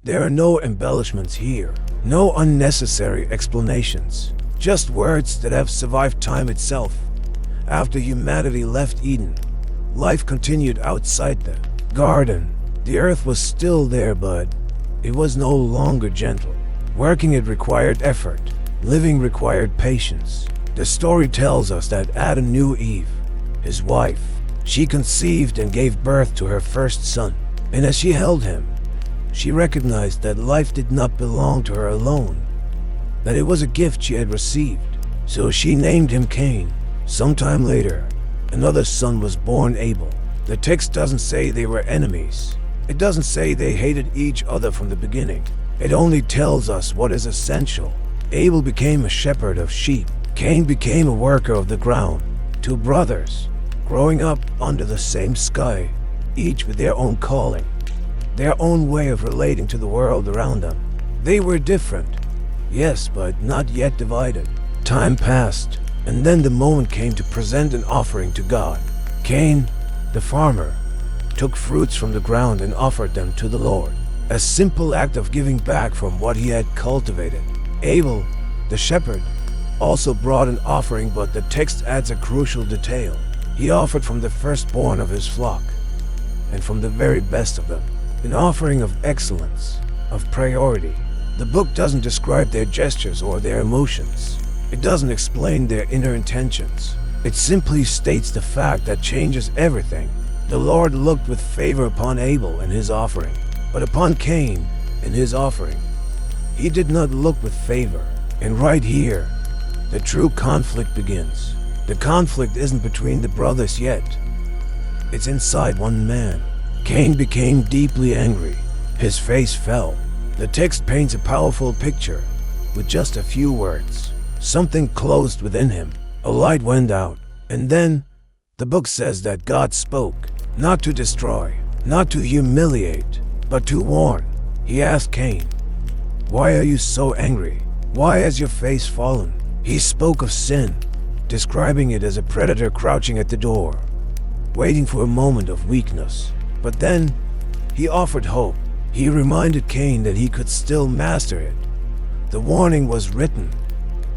There are no embellishments here, no unnecessary explanations, just words that have survived time itself. After humanity left Eden, life continued outside the garden. The earth was still there, but it was no longer gentle. Working it required effort. Living required patience. The story tells us that Adam knew Eve, his wife. She conceived and gave birth to her first son. And as she held him, she recognized that life did not belong to her alone, that it was a gift she had received. So she named him Cain. Sometime later, another son was born, Abel. The text doesn't say they were enemies. It doesn't say they hated each other from the beginning. It only tells us what is essential. Abel became a shepherd of sheep. Cain became a worker of the ground. Two brothers, growing up under the same sky, each with their own calling, their own way of relating to the world around them. They were different, yes, but not yet divided. Time passed, and then the moment came to present an offering to God. Cain, the farmer, took fruits from the ground and offered them to the Lord, a simple act of giving back from what he had cultivated. Abel, the shepherd, also brought an offering, but the text adds a crucial detail. He offered from the firstborn of his flock, and from the very best of them, an offering of excellence, of priority. The book doesn't describe their gestures or their emotions. It doesn't explain their inner intentions. It simply states the fact that changes everything. The Lord looked with favor upon Abel and his offering, but upon Cain and his offering, he did not look with favor. And right here, the true conflict begins. The conflict isn't between the brothers yet. It's inside one man. Cain became deeply angry. His face fell. The text paints a powerful picture with just a few words. Something closed within him. A light went out. And then, the book says that God spoke, not to destroy, not to humiliate, but to warn. He asked Cain, "Why are you so angry? Why has your face fallen?" He spoke of sin, describing it as a predator crouching at the door, waiting for a moment of weakness. But then, he offered hope. He reminded Cain that he could still master it. The warning was written.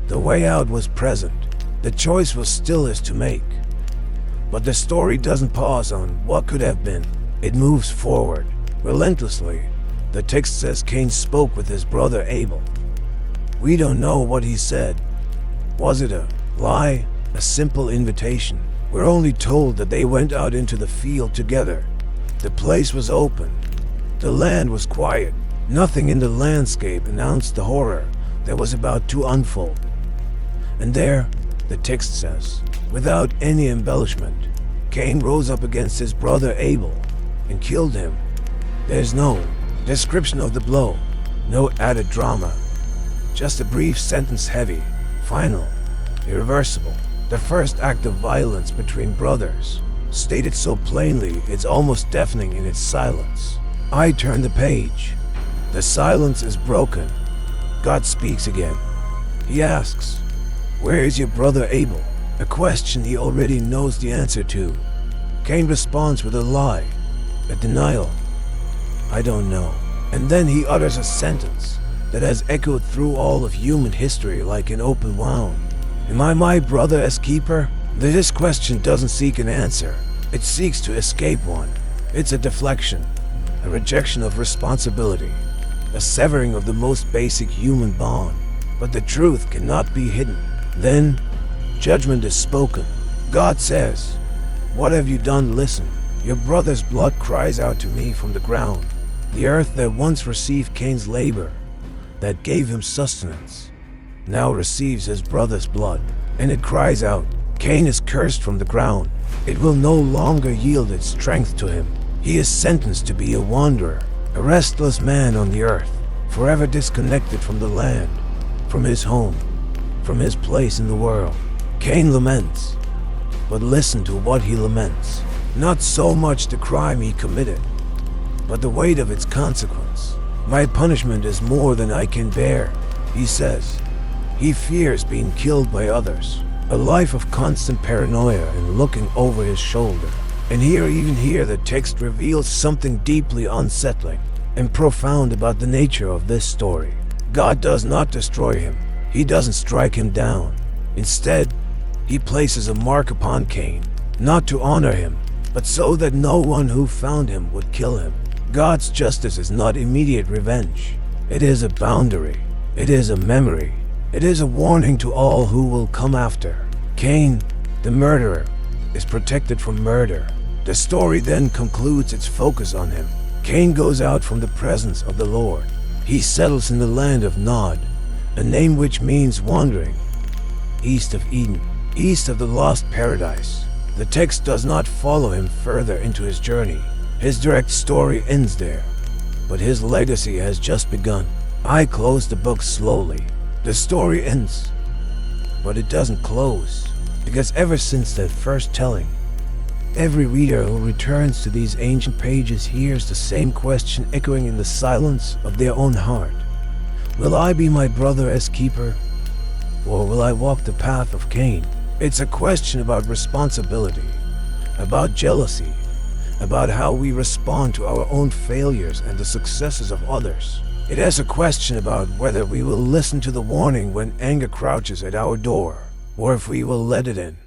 The way out was present. The choice was still his to make. But the story doesn't pause on what could have been. It moves forward, relentlessly. The text says Cain spoke with his brother Abel. We don't know what he said. Was it a lie? A simple invitation? We're only told that they went out into the field together. The place was open. The land was quiet. Nothing in the landscape announced the horror that was about to unfold. And there, the text says, without any embellishment, Cain rose up against his brother Abel and killed him. There's no description of the blow, no added drama, just a brief sentence, heavy, final, irreversible. The first act of violence between brothers, stated so plainly it's almost deafening in its silence. I turn the page. The silence is broken. God speaks again. He asks, "Where is your brother Abel?" A question he already knows the answer to. Cain responds with a lie, a denial. "I don't know." And then he utters a sentence that has echoed through all of human history like an open wound. Am I my brother as keeper? This question doesn't seek an answer. It seeks to escape one. It's a deflection, a rejection of responsibility, a severing of the most basic human bond. But the truth cannot be hidden. Then, judgment is spoken. God says, "What have you done? Listen. Your brother's blood cries out to me from the ground." The earth that once received Cain's labor, that gave him sustenance, now receives his brother's blood, and it cries out, "Cain is cursed from the ground." It will no longer yield its strength to him. He is sentenced to be a wanderer, a restless man on the earth, forever disconnected from the land, from his home, from his place in the world. Cain laments, but listen to what he laments. Not so much the crime he committed, but the weight of its consequence. "My punishment is more than I can bear," he says. He fears being killed by others, a life of constant paranoia and looking over his shoulder. And even here the text reveals something deeply unsettling. and profound about the nature of this story. God does not destroy him. He doesn't strike him down. Instead, he places a mark upon Cain, not to honor him, but so that no one who found him would kill him. God's justice is not immediate revenge. It is a boundary. It is a memory. It is a warning to all who will come after. Cain, the murderer, is protected from murder. The story then concludes its focus on him. Cain goes out from the presence of the Lord. He settles in the land of Nod, a name which means wandering, east of Eden, east of the lost paradise. The text does not follow him further into his journey. His direct story ends there, but his legacy has just begun. I close the book slowly. The story ends, but it doesn't close, because ever since that first telling, every reader who returns to these ancient pages hears the same question echoing in the silence of their own heart. Will I be my brother as keeper, or will I walk the path of Cain? It's a question about responsibility, about jealousy, about how we respond to our own failures and the successes of others. It is a question about whether we will listen to the warning when anger crouches at our door, or if we will let it in.